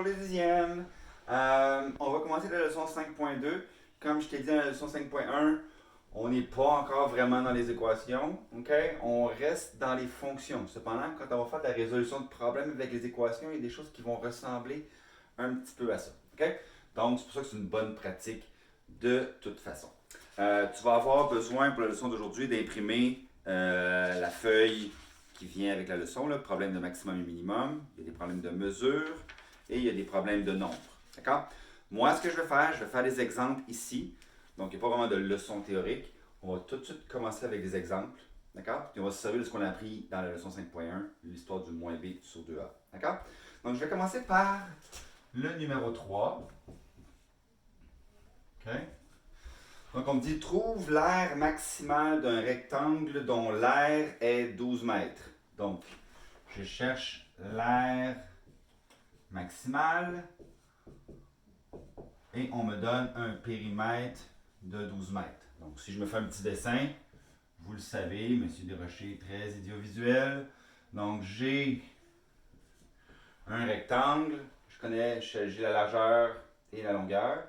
bonjour les dixièmes. On va commencer la leçon 5.2. Comme je t'ai dit dans la leçon 5.1, on n'est pas encore vraiment dans les équations. Ok? On reste dans les fonctions. Cependant, quand on va faire de la résolution de problèmes avec les équations, il y a des choses qui vont ressembler un petit peu à ça. Ok? Donc, c'est pour ça que c'est une bonne pratique de toute façon. Tu vas avoir besoin pour la leçon d'aujourd'hui d'imprimer la feuille qui vient avec la leçon, le problème de maximum et minimum, il y a des problèmes de mesure et il y a des problèmes de nombre. D'accord? Moi, ce que je vais faire des exemples ici. Donc, il n'y a pas vraiment de leçon théorique. On va tout de suite commencer avec des exemples. D'accord? Puis on va se servir de ce qu'on a appris dans la leçon 5.1, l'histoire du moins b sur 2a. D'accord? Donc, je vais commencer par le numéro 3. OK? Donc, on me dit, trouve l'aire maximale d'un rectangle dont l'aire est 12 mètres. Donc, je cherche l'aire maximale et on me donne un périmètre de 12 mètres. Donc, si je me fais un petit dessin, vous le savez, M. Desrochers est très idiovisuel. Donc, j'ai un rectangle, j'ai la largeur et la longueur.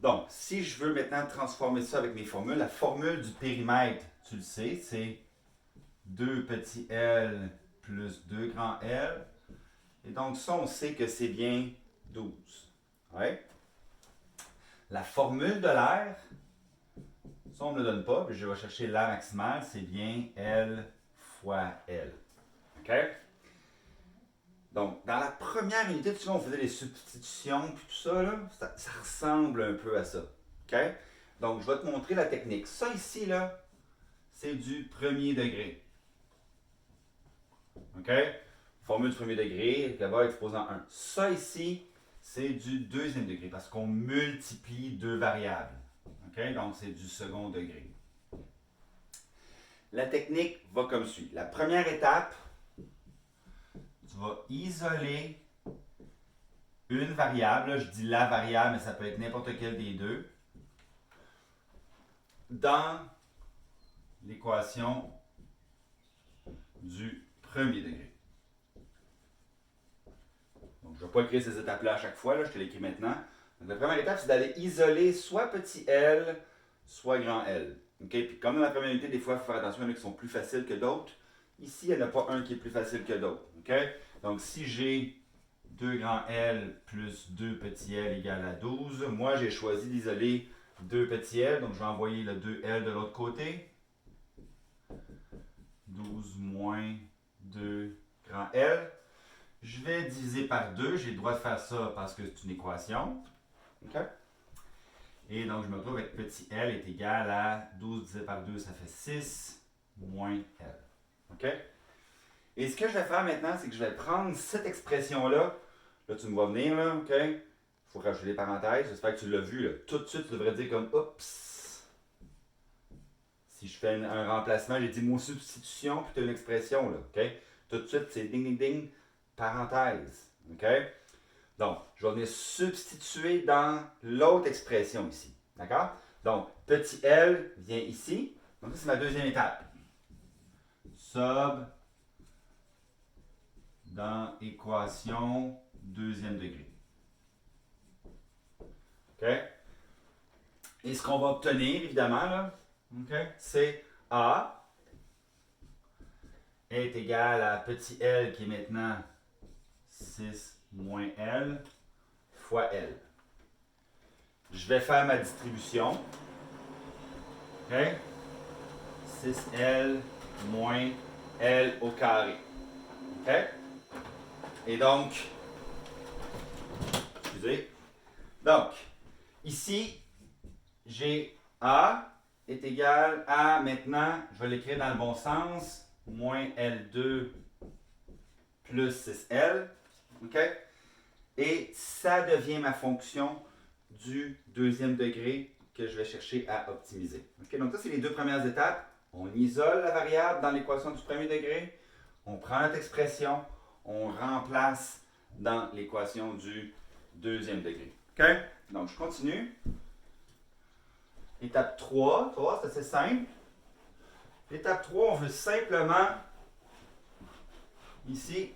Donc, si je veux maintenant transformer ça avec mes formules, la formule du périmètre, tu le sais, c'est 2 petits L plus 2 grands L. Et donc, ça, on sait que c'est bien 12. Ouais. La formule de l'aire, ça, on ne me le donne pas, puis je vais chercher l'aire maximale, c'est bien L fois L. OK? Donc, dans la première unité, tu vois, on faisait les substitutions, puis tout ça, là, ça ressemble un peu à ça. OK? Donc, je vais te montrer la technique. Ça ici, là, c'est du premier degré. OK? Formule du premier degré, là-bas, exposant 1. Ça ici, c'est du deuxième degré, parce qu'on multiplie deux variables. OK? Donc, c'est du second degré. La technique va comme suit. La première étape, tu vas isoler une variable. Là, je dis la variable, mais ça peut être n'importe quelle des deux. Dans l'équation du premier degré. Donc, je ne vais pas écrire ces étapes-là à chaque fois, là, je te l'écris maintenant. Donc, la première étape, c'est d'aller isoler soit petit l, soit grand L. Okay? Puis comme dans la première unité, des fois, il faut faire attention, il y en a qui sont plus faciles que d'autres. Ici, il n'y en a pas un qui est plus facile que d'autres. Okay? Donc, si j'ai 2 grands L plus 2 petits L égale à 12, moi, j'ai choisi d'isoler 2 petits L, donc je vais envoyer le 2L de l'autre côté. 12 moins 2 grand L. Je vais diviser par 2. J'ai le droit de faire ça parce que c'est une équation. Okay? Et donc, je me retrouve avec petit L est égal à 12 divisé par 2, ça fait 6 moins L. OK? Et ce que je vais faire maintenant, c'est que je vais prendre cette expression-là. Là, tu me vois venir, là, OK? Il faut rajouter des parenthèses. J'espère que tu l'as vu. Là. Tout de suite, tu devrais dire comme oups. Si je fais un remplacement, j'ai dit mot substitution, puis tu as une expression, là, OK? Tout de suite, c'est ding, ding, ding, parenthèse, OK? Donc, je vais venir substituer dans l'autre expression ici, d'accord? Donc, petit L vient ici. Donc, ça, c'est ma deuxième étape. Sub dans équation deuxième degré. OK? Et ce qu'on va obtenir, évidemment, là, okay, c'est A est égal à petit L qui est maintenant 6 moins L fois L. Je vais faire ma distribution. OK? 6L moins L au carré. OK? Et donc, excusez. Donc, ici, j'ai A est égal à, maintenant, je vais l'écrire dans le bon sens, moins L2 plus 6L. OK? Et ça devient ma fonction du deuxième degré que je vais chercher à optimiser. Okay? Donc ça, c'est les deux premières étapes. On isole la variable dans l'équation du premier degré. On prend notre expression. On remplace dans l'équation du deuxième degré. Okay? Donc, je continue. Étape 3. C'est assez simple. Étape 3, on veut simplement, ici,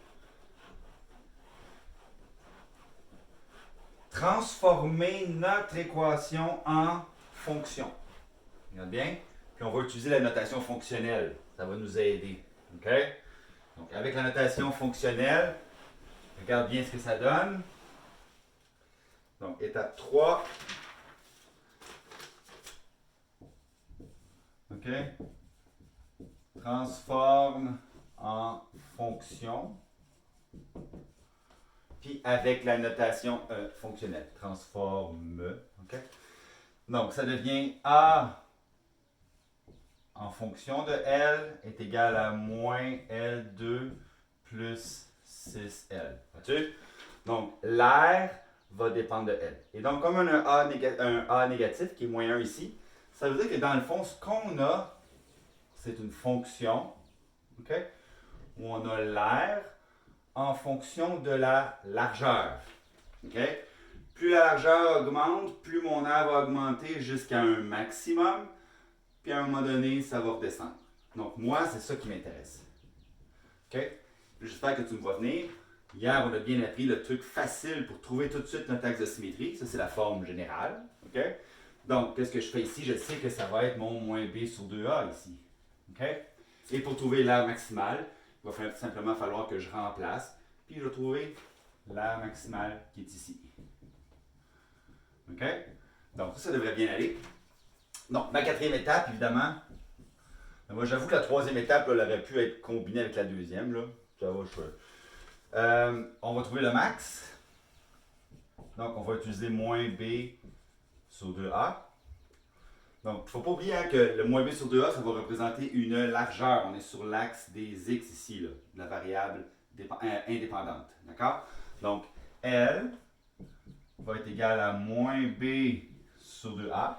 transformer notre équation en fonction. Regarde bien. Puis on va utiliser la notation fonctionnelle. Ça va nous aider. OK? Donc, avec la notation fonctionnelle, regarde bien ce que ça donne. Donc, étape 3. OK? Transforme en fonction. Puis avec la notation fonctionnelle. Transforme. OK? Donc, ça devient A en fonction de L est égal à moins L2 plus 6L. Vois-tu? Donc, l'air va dépendre de L. Et donc, comme on a un A négatif qui est moins 1 ici, ça veut dire que dans le fond, ce qu'on a, c'est une fonction, OK, où on a l'air en fonction de la largeur. OK? Plus la largeur augmente, plus mon air va augmenter jusqu'à un maximum, puis à un moment donné, ça va redescendre. Donc, moi, c'est ça qui m'intéresse. OK? J'espère que tu me vois venir. Hier, on a bien appris le truc facile pour trouver tout de suite notre axe de symétrie. Ça, c'est la forme générale. OK? Donc, qu'est-ce que je fais ici? Je sais que ça va être mon moins B sur 2A ici. OK? Et pour trouver l'aire maximale, il va simplement falloir que je remplace, puis je vais trouver l'aire maximale qui est ici. OK? Donc, ça devrait bien aller. Donc, ma quatrième étape, évidemment, moi j'avoue que la troisième étape, là, elle aurait pu être combinée avec la deuxième. Là. Ça va, on va trouver le max. Donc, on va utiliser moins B sur 2A. Donc, il ne faut pas oublier hein, que le moins B sur 2A, ça va représenter une largeur. On est sur l'axe des X ici, là, de la variable indépendante. D'accord? Donc, L va être égal à moins B sur 2A,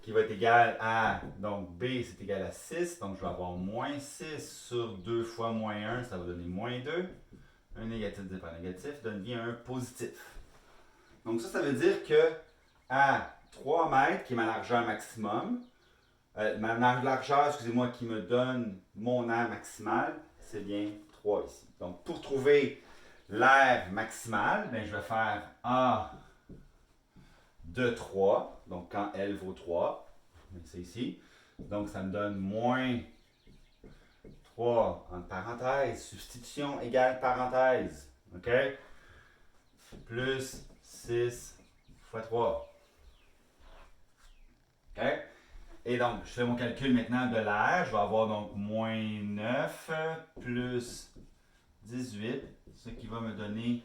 qui va être égal à, donc B c'est égal à 6, donc je vais avoir moins 6 sur 2 fois moins 1, ça va donner moins 2. Un négatif divisé par négatif donne bien un positif. Donc ça veut dire que à 3 mètres, qui est ma largeur maximum, ma largeur, excusez-moi, qui me donne mon aire maximale, c'est bien 3 ici. Donc pour trouver l'aire maximale, ben, je vais faire A de 3, donc quand L vaut 3, c'est ici, donc ça me donne moins 3 entre parenthèses, substitution égale parenthèse, ok? Plus 6 fois 3. OK? Et donc, je fais mon calcul maintenant de l'air. Je vais avoir donc moins 9 plus 18, ce qui va me donner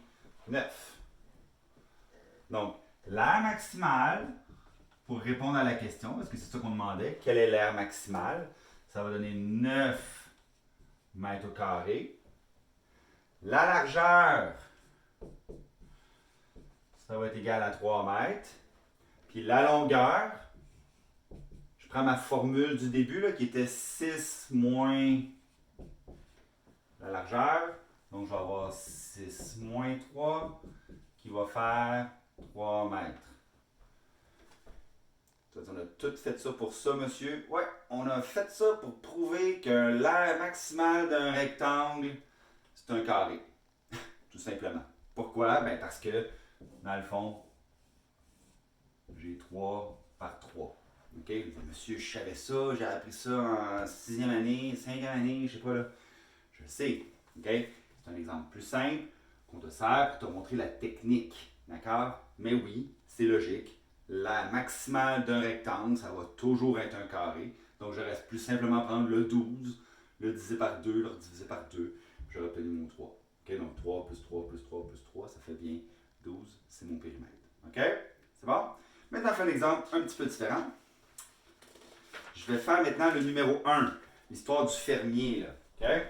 9. Donc, l'air maximale, pour répondre à la question, parce que c'est ça qu'on demandait, quel est l'air maximal? Ça va donner 9 mètres au carré. La largeur, ça va être égal à 3 mètres. Puis la longueur, je prends ma formule du début là, qui était 6 moins la largeur. Donc je vais avoir 6 moins 3 qui va faire 3 mètres. On a tout fait ça pour ça, monsieur. Ouais, on a fait ça pour prouver que l'aire maximale d'un rectangle, c'est un carré. Tout simplement. Pourquoi? Ben parce que, dans le fond, j'ai 3 par 3. OK? Monsieur, je savais ça, j'ai appris ça en 6e année, 5e année, je sais pas là. Je le sais. OK? C'est un exemple plus simple qu'on te sert pour te montrer la technique. D'accord? Mais oui, c'est logique. La maximale d'un rectangle, ça va toujours être un carré. Donc, je reste plus simplement prendre le 12, le diviser par 2, le diviser par 2, puis j'aurai obtenu mon 3. OK? Donc, 3 plus 3 plus 3 plus 3, ça fait bien 12. C'est mon périmètre. OK? C'est bon? Maintenant, on fait un exemple un petit peu différent. Je vais faire maintenant le numéro 1, l'histoire du fermier. Là. OK?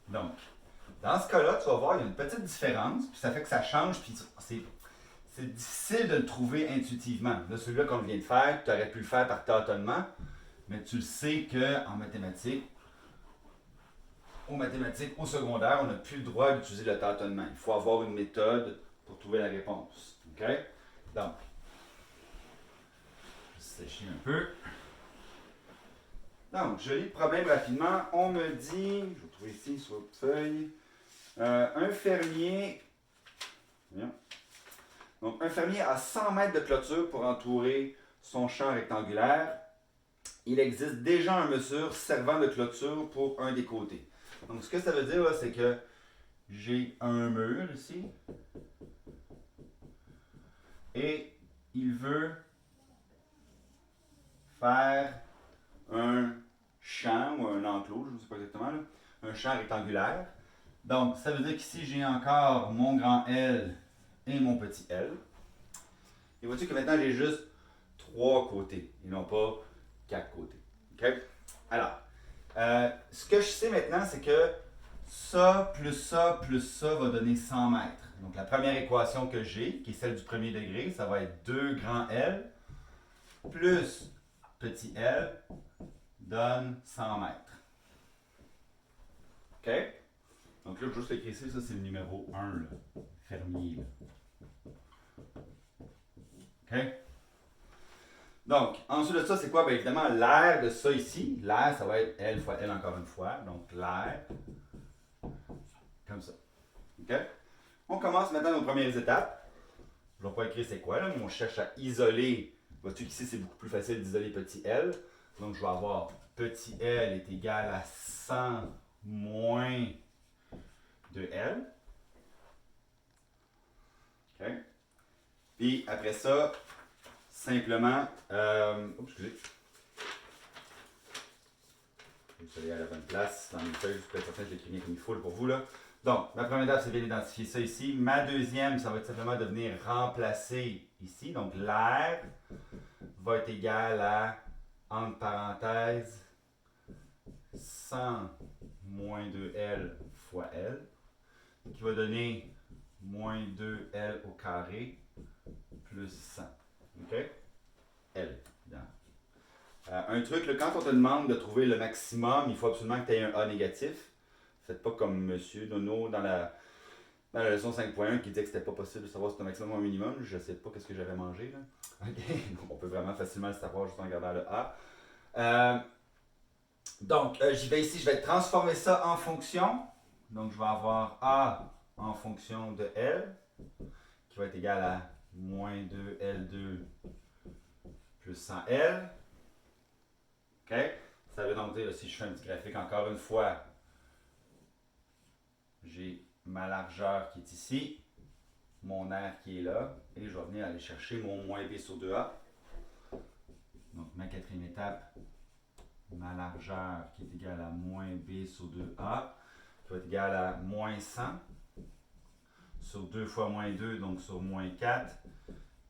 Donc, dans ce cas-là, tu vas voir, il y a une petite différence, puis ça fait que ça change, puis c'est difficile de le trouver intuitivement. Là, celui-là qu'on vient de faire, tu aurais pu le faire par tâtonnement, mais tu le sais qu'en mathématiques, au secondaire, on n'a plus le droit d'utiliser le tâtonnement. Il faut avoir une méthode pour trouver la réponse. OK? Donc, je vais sécher un peu. Donc, je lis le problème rapidement. On me dit, je vais trouver ici sur votre feuille, un fermier, donc un fermier a 100 mètres de clôture pour entourer son champ rectangulaire. Il existe déjà un mesure servant de clôture pour un des côtés. Donc, ce que ça veut dire, c'est que j'ai un mur ici et il veut faire un champ ou un enclos, je ne sais pas exactement, là, un champ rectangulaire. Donc, ça veut dire qu'ici, j'ai encore mon grand L et mon petit L. Et vois-tu que maintenant, j'ai juste 3 côtés et non pas 4 côtés. OK? Alors, ce que je sais maintenant, c'est que ça plus ça plus ça va donner 100 mètres. Donc, la première équation que j'ai, qui est celle du premier degré, ça va être 2 grand L plus petit L donne 100 mètres. OK? Donc là, je vais juste écrire ici, ça c'est le numéro 1, là, fermier. Là. OK? Donc, ensuite de ça, c'est quoi? Bien évidemment, l'air de ça ici. L'air, ça va être L fois L encore une fois. Donc, l'air, comme ça. OK? On commence maintenant nos premières étapes. Je ne vais pas écrire c'est quoi, là, mais on cherche à isoler. Vois-tu qu'ici, c'est beaucoup plus facile d'isoler petit L. Donc, je vais avoir petit L est égal à 100 moins de L. OK? Puis, après ça, simplement, excusez. Je vais aller à la bonne place dans mes feuilles, je suis certain que je l'écris bien comme il faut pour vous. Là. Donc, ma première étape, c'est bien d'identifier ça ici. Ma deuxième, ça va être simplement de venir remplacer ici. Donc, l'air va être égal à, entre parenthèses, 100 moins 2L fois L, qui va donner moins 2L au carré plus 100. OK? L. Un truc, là, quand on te demande de trouver le maximum, il faut absolument que tu aies un A négatif. Faites pas comme M. Nono dans la leçon 5.1 qui disait que c'était pas possible de savoir si c'était un maximum ou un minimum. Je sais pas qu'est-ce que j'avais mangé. Là. OK? Donc on peut vraiment facilement le savoir juste en regardant le A. Donc, j'y vais ici, je vais transformer ça en fonction. Donc, je vais avoir A en fonction de L, qui va être égal à moins 2L2 plus 100L. OK? Ça veut donc dire, là, si je fais un petit graphique encore une fois, j'ai ma largeur qui est ici, mon R qui est là, et je vais venir aller chercher mon moins B sur 2A. Donc, ma quatrième étape, ma largeur qui est égale à moins B sur 2A, qui va être égale à moins 100 sur 2 fois moins 2, donc sur moins 4,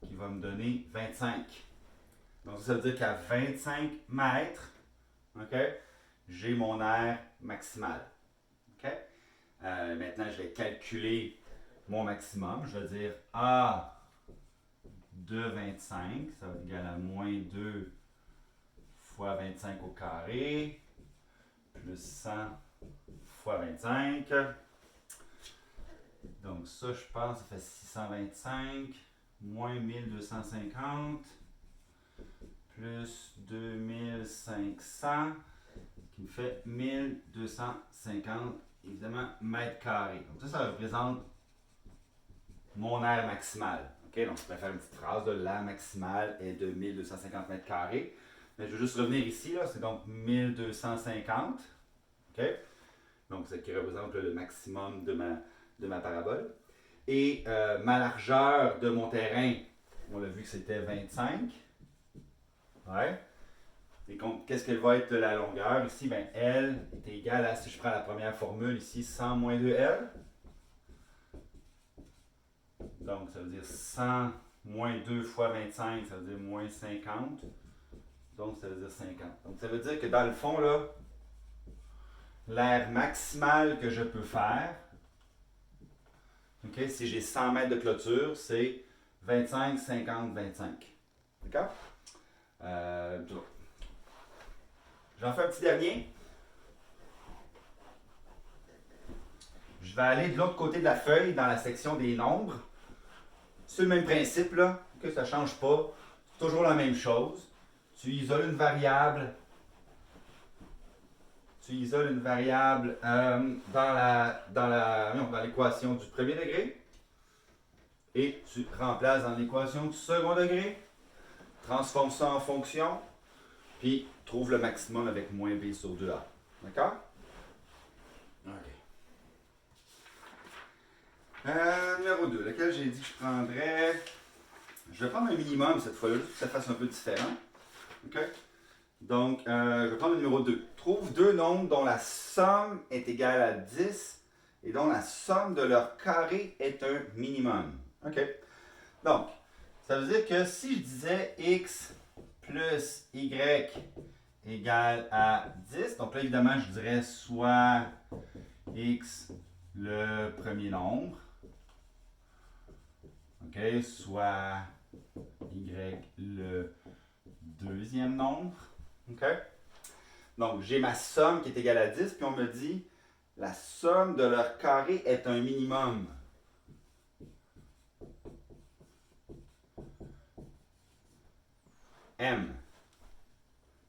qui va me donner 25. Donc ça veut dire qu'à 25 mètres, okay, j'ai mon air maximal. Okay? Maintenant, je vais calculer mon maximum. Je vais dire A de 25, ça va être égal à moins 2 fois 25 au carré, plus 100 fois 25. Donc ça, je pense, ça fait 625, moins 1250, plus 2500, qui me fait 1250, évidemment, mètres carrés. Donc ça représente mon aire maximale. Okay? Donc je pourrais faire une petite phrase de l'aire maximale est de 1250 mètres carrés. Mais je vais juste revenir ici, là, c'est donc 1250. Okay? Donc ce qui représente le maximum de ma parabole. Et ma largeur de mon terrain, on a vu que c'était 25. Ouais. Et qu'est-ce qu'elle va être la longueur? Ici, ben, L est égale à, si je prends la première formule ici, 100 moins 2L. Donc, ça veut dire 100 moins 2 fois 25, ça veut dire moins 50. Donc, ça veut dire 50. Donc, ça veut dire que dans le fond, là, l'aire maximale que je peux faire, okay, si j'ai 100 mètres de clôture, c'est 25, 50, 25. D'accord? J'en fais un petit dernier. Je vais aller de l'autre côté de la feuille dans la section des nombres. C'est le même principe, là, que ça ne change pas. C'est toujours la même chose. Tu isoles une variable tu isoles une variable dans l'équation du premier degré et tu remplaces dans l'équation du second degré, transforme ça en fonction, puis trouve le maximum avec moins b sur 2a. D'accord? OK. Numéro 2, lequel j'ai dit que je prendrais. Je vais prendre un minimum cette fois-là, juste pour que ça fasse un peu différent. OK? Donc, je vais prendre le numéro 2. Trouve deux nombres dont la somme est égale à 10 et dont la somme de leur carré est un minimum. OK? Donc, ça veut dire que si je disais x plus y égale à 10, donc là, évidemment, je dirais soit x le premier nombre, OK, soit y le deuxième nombre, OK? Donc, j'ai ma somme qui est égale à 10, puis on me dit la somme de leur carré est un minimum. M.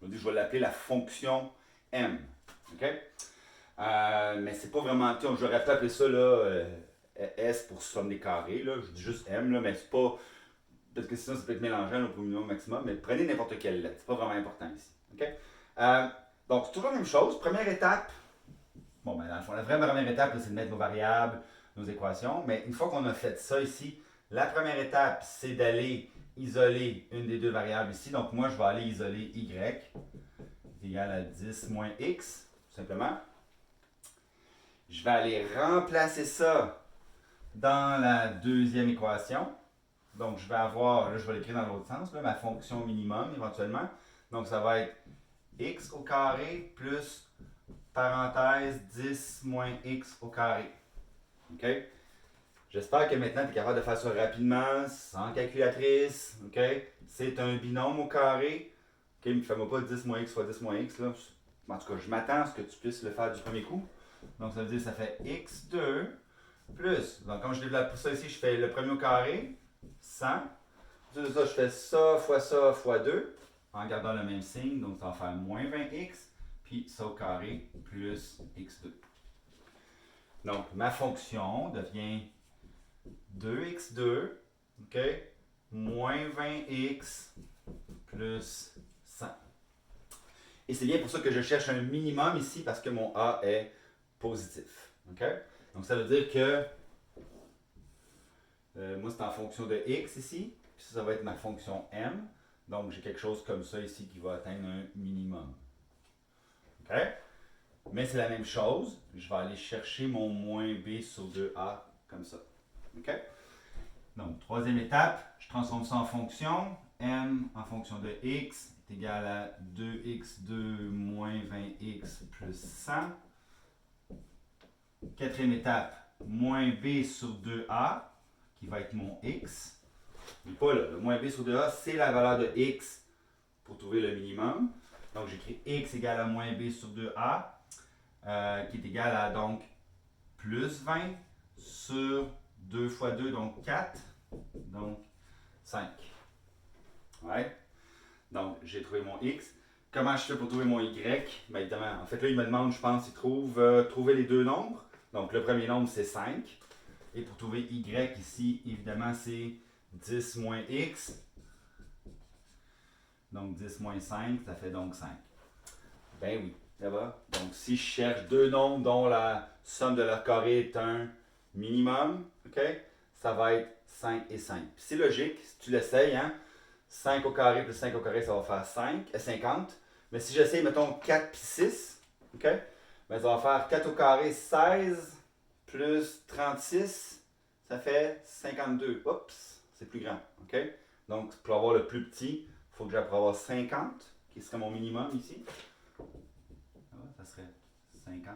Je vais l'appeler la fonction M. OK? Mais c'est pas vraiment. J'aurais pu appeler ça là, S pour somme des carrés. Là. Je dis juste M, là, mais c'est pas. Parce que sinon, ça peut être mélangeant au minimum maximum. Mais prenez n'importe quelle lettre. C'est pas vraiment important ici. OK? Donc, c'est toujours la même chose. Première étape. Bon, ben, dans le fond, la vraie première étape, c'est de mettre nos variables, nos équations. Mais une fois qu'on a fait ça ici, la première étape, c'est d'aller isoler une des deux variables ici. Donc, moi, je vais aller isoler y est égal à 10 moins x, tout simplement. Je vais aller remplacer ça dans la deuxième équation. Donc, je vais avoir, là, je vais l'écrire dans l'autre sens, là, ma fonction minimum éventuellement. Donc, ça va être x au carré plus parenthèse 10 moins x au carré. OK? J'espère que maintenant tu es capable de faire ça rapidement, sans calculatrice. OK? C'est un binôme au carré. OK? Mais fais-moi pas 10 moins x fois 10 moins x. Là. En tout cas, je m'attends à ce que tu puisses le faire du premier coup. Donc, ça veut dire que ça fait x2 plus. Donc, comme je développe pour ça ici, je fais le premier au carré, 100. Ensuite de ça, je fais ça fois 2, en gardant le même signe. Donc, ça va faire moins 20x. Puis ça au carré plus x2. Donc, ma fonction devient 2x2, OK, moins 20x plus 100. Et c'est bien pour ça que je cherche un minimum ici parce que mon a est positif. OK? Donc, ça veut dire que moi, c'est en fonction de x ici. Puis ça va être ma fonction m. Donc, j'ai quelque chose comme ça ici qui va atteindre un minimum. OK? Mais c'est la même chose. Je vais aller chercher mon moins b sur 2a comme ça. OK? Donc, troisième étape, je transforme ça en fonction. M en fonction de x est égal à 2x2 moins 20x plus 100. Quatrième étape, moins b sur 2a qui va être mon x. N'oublie pas là, le moins b sur 2a, c'est la valeur de x pour trouver le minimum. Donc, j'écris x égale à moins b sur 2a, qui est égal à donc plus 20 sur 2 fois 2, donc 4, donc 5. Ouais. Donc, j'ai trouvé mon x. Comment je fais pour trouver mon y? Bien, évidemment, en fait, là, il me demande, je pense, il trouver les deux nombres. Donc, le premier nombre, c'est 5. Et pour trouver y ici, évidemment, c'est 10 moins x. Donc, 10 moins 5, ça fait donc 5. Ben oui, ça va. Donc, si je cherche deux nombres dont la somme de leur carré est un minimum, OK, ça va être 5 et 5. Puis c'est logique, si tu l'essayes, hein, 5 au carré plus 5 au carré, ça va faire 50. Mais si j'essaye, mettons, 4 puis 6, OK, ben ça va faire 4 au carré, 16 plus 36, ça fait 52. Oups, c'est plus grand, OK? Donc, pour avoir le plus petit, il faut que j'apprenne à avoir 50, qui serait mon minimum ici. Ça serait 50.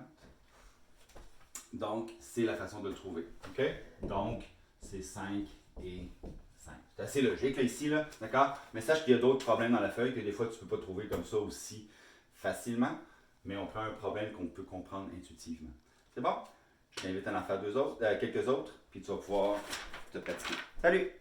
Donc, c'est la façon de le trouver. OK? Donc, c'est 5 et 5. C'est assez logique là, ici, là, d'accord? Mais sache qu'il y a d'autres problèmes dans la feuille que des fois, tu ne peux pas trouver comme ça aussi facilement. Mais on prend un problème qu'on peut comprendre intuitivement. C'est bon? Je t'invite à en faire quelques autres, puis tu vas pouvoir te pratiquer. Salut!